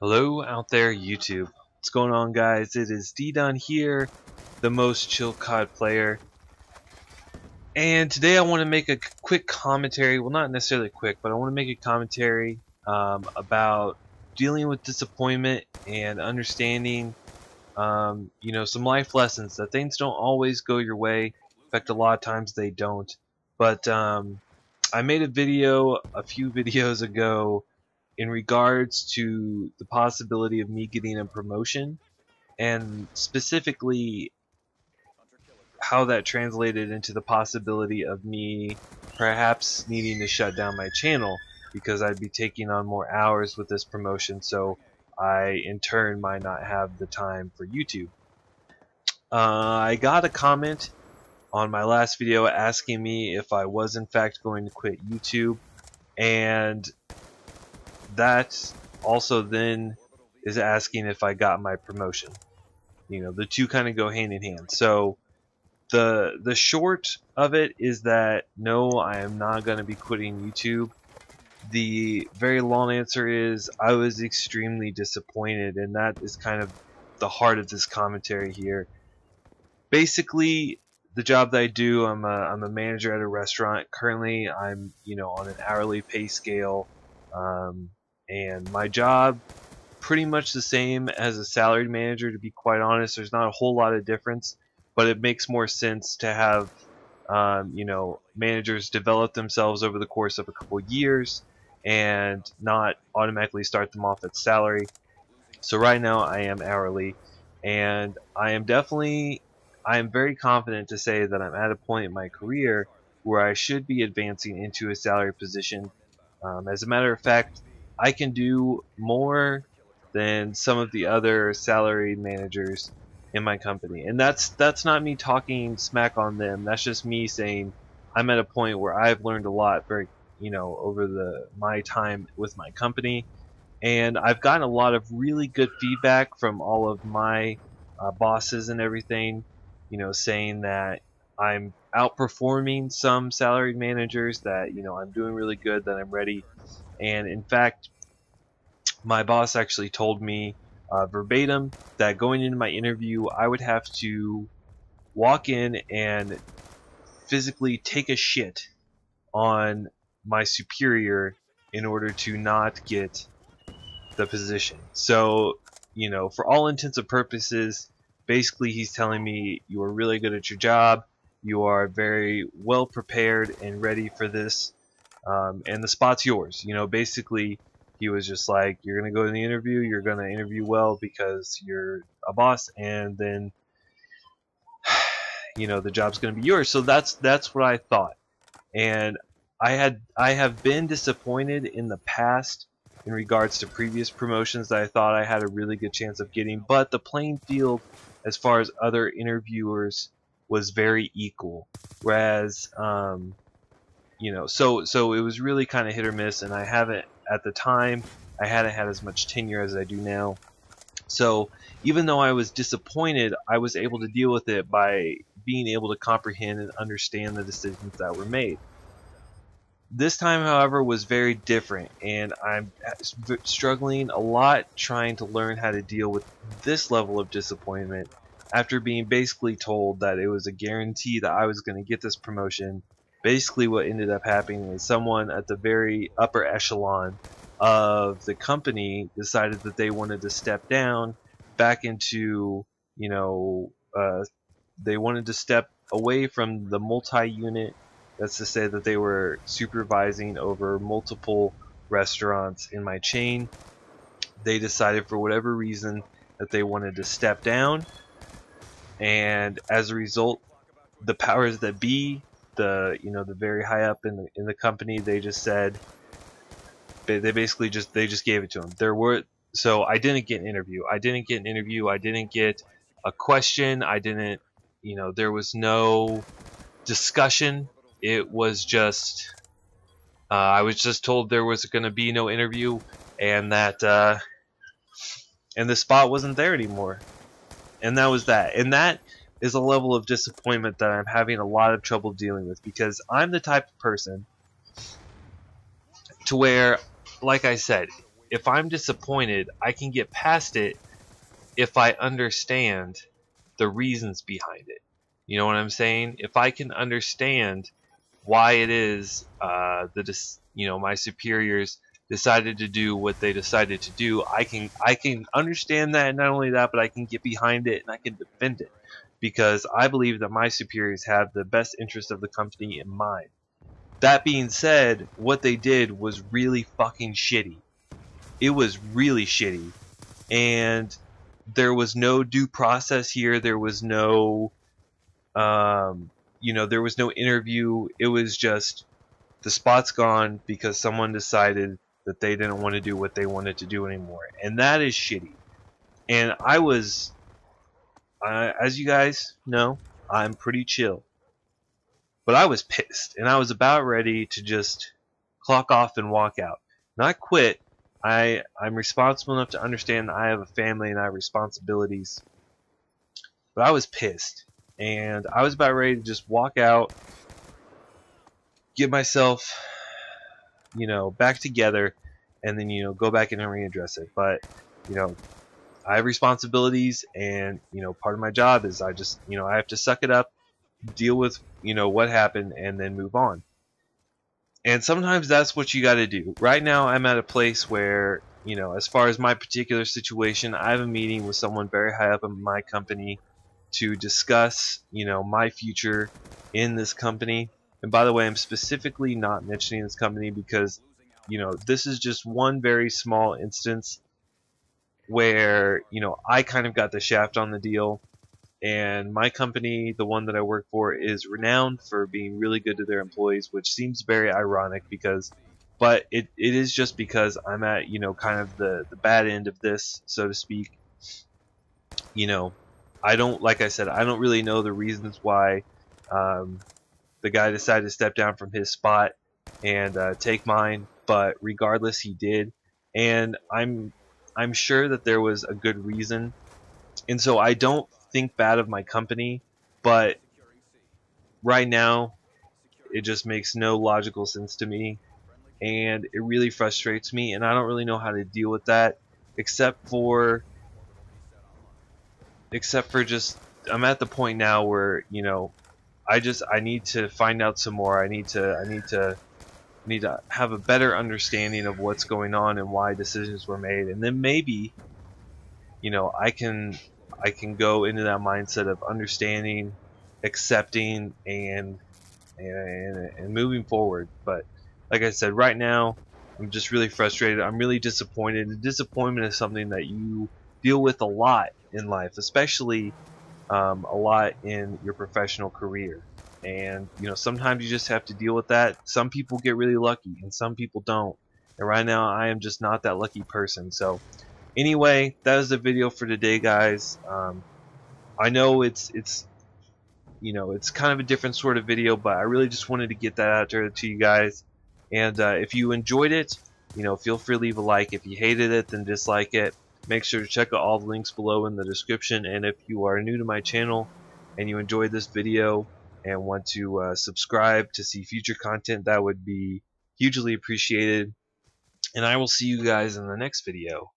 Hello out there, YouTube. What's going on, guys? It is D-Don here, the most chill COD player. And today I want to make a quick commentary, well, not necessarily quick, but I want to make a commentary about dealing with disappointment and understanding, some life lessons, that things don't always go your way. In fact, a lot of times they don't. But I made a video a few videos ago in regards to the possibility of me getting a promotion, and specifically how that translated into the possibility of me perhaps needing to shut down my channel because I'd be taking on more hours with this promotion, so I in turn might not have the time for YouTube. I got a comment on my last video asking me if I was in fact going to quit YouTube, and that also then is asking if I got my promotion. The two kind of go hand in hand. So the short of it is that no, I am not going to be quitting YouTube. The very long answer is I was extremely disappointed, and that is kind of the heart of this commentary here. Basically, the job that I do, I'm a manager at a restaurant. Currently, I'm on an hourly pay scale, and my job pretty much the same as a salaried manager. To be quite honest, there's not a whole lot of difference, but it makes more sense to have managers develop themselves over the course of a couple years and not automatically start them off at salary. So right now I am hourly, and I am very confident to say that I'm at a point in my career where I should be advancing into a salary position. As a matter of fact, I can do more than some of the other salaried managers in my company, and that's not me talking smack on them. That's just me saying I'm at a point where I've learned a lot over my time with my company, and I've gotten a lot of really good feedback from all of my bosses and everything, saying that I'm outperforming some salaried managers, that I'm doing really good, that I'm ready. And in fact, my boss actually told me verbatim that going into my interview I would have to walk in and physically take a shit on my superior in order to not get the position. So, for all intents and purposes, basically he's telling me you are really good at your job, you are very well prepared and ready for this, and the spot's yours. Basically he was just like, you're going to go to the interview, you're going to interview well because you're a boss, and then the job's going to be yours. So that's what I thought. And I have been disappointed in the past in regards to previous promotions that I thought I had a really good chance of getting, but the playing field as far as other interviewers was very equal, whereas so it was really kind of hit or miss, and I hadn't had as much tenure as I do now. So even though I was disappointed, I was able to deal with it by being able to comprehend and understand the decisions that were made. This time, however, was very different, and I'm struggling a lot trying to learn how to deal with this level of disappointment after being basically told that it was a guarantee that I was going to get this promotion. Basically what ended up happening is someone at the very upper echelon of the company decided that they wanted to step down back into, they wanted to step away from the multi-unit. That's to say that they were supervising over multiple restaurants in my chain. They decided for whatever reason that they wanted to step down, and as a result, the powers that be, the very high up in the company, they just said, they just gave it to them. So I didn't get an interview. I didn't get a question. There was no discussion. It was just, I was just told there was going to be no interview, and that, and the spot wasn't there anymore. And that was that. And that is a level of disappointment that I'm having a lot of trouble dealing with, because I'm the type of person to where, like I said, if I'm disappointed, I can get past it if I understand the reasons behind it. You know what I'm saying? If I can understand why it is my superiors decided to do what they decided to do, I can understand that, and not only that, but I can get behind it and I can defend it, because I believe that my superiors have the best interest of the company in mind. That being said, what they did was really fucking shitty. It was really shitty, and there was no due process here. There was no there was no interview. It was just the spot's gone because someone decided that they didn't want to do what they wanted to do anymore, and that is shitty. And as you guys know, I'm pretty chill, but I was pissed, and I was about ready to just clock off and walk out. Not quit. I'm responsible enough to understand that I have a family and I have responsibilities, but I was pissed, and I was about ready to just walk out, get myself, back together, and then, go back in and readdress it. But, I have responsibilities, and, part of my job is I just, I have to suck it up, deal with, what happened, and then move on. And sometimes that's what you got to do. Right now, I'm at a place where, as far as my particular situation, I have a meeting with someone very high up in my company to discuss, my future in this company. And by the way, I'm specifically not mentioning this company because, this is just one very small instance where, I kind of got the shaft on the deal. And my company, the one that I work for, is renowned for being really good to their employees, which seems very ironic but it is just because I'm at, kind of the bad end of this, so to speak. Like I said, I don't really know the reasons why the guy decided to step down from his spot and take mine, but regardless, he did. And I'm sure that there was a good reason. And so I don't think bad of my company, but right now it just makes no logical sense to me, and it really frustrates me, and I don't really know how to deal with that except for just I'm at the point now where I need to find out some more. I need to have a better understanding of what's going on and why decisions were made, and then maybe I can go into that mindset of understanding, accepting, and moving forward. But like I said, right now I'm just really frustrated. I'm really disappointed. And disappointment is something that you deal with a lot in life, especially a lot in your professional career. And sometimes you just have to deal with that. Some people get really lucky, and some people don't. And right now, I am just not that lucky person. So anyway, that is the video for today, guys. I know it's kind of a different sort of video, but I really just wanted to get that out there to you guys. And if you enjoyed it, feel free to leave a like. If you hated it, then dislike it. Make sure to check out all the links below in the description. And if you are new to my channel and you enjoyed this video and want to subscribe to see future content, that would be hugely appreciated. And I will see you guys in the next video.